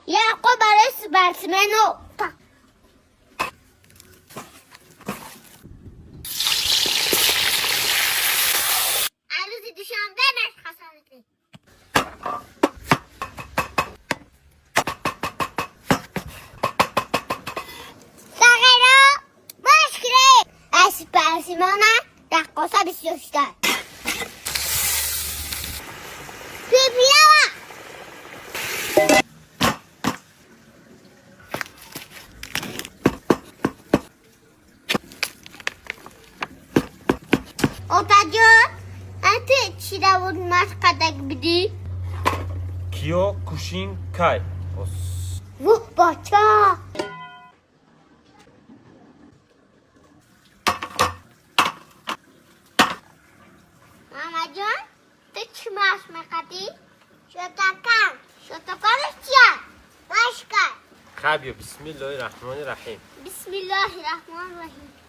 یعقوب برای سپرسمن و عروض دوشنبه مشخصانتی ساقیرا مشکره از سپرسمن رقاصه بسیارشتر بیبیاوا Otacığım, anne çiravun maskada gibiydi. Kyo Kushin Kai. Vuh baca. Mamacığım, tu çıkmaz makati. Şotakan istiyor. Başka. Kabyo Bismillahirrahmanirrahim. Bismillahirrahmanirrahim.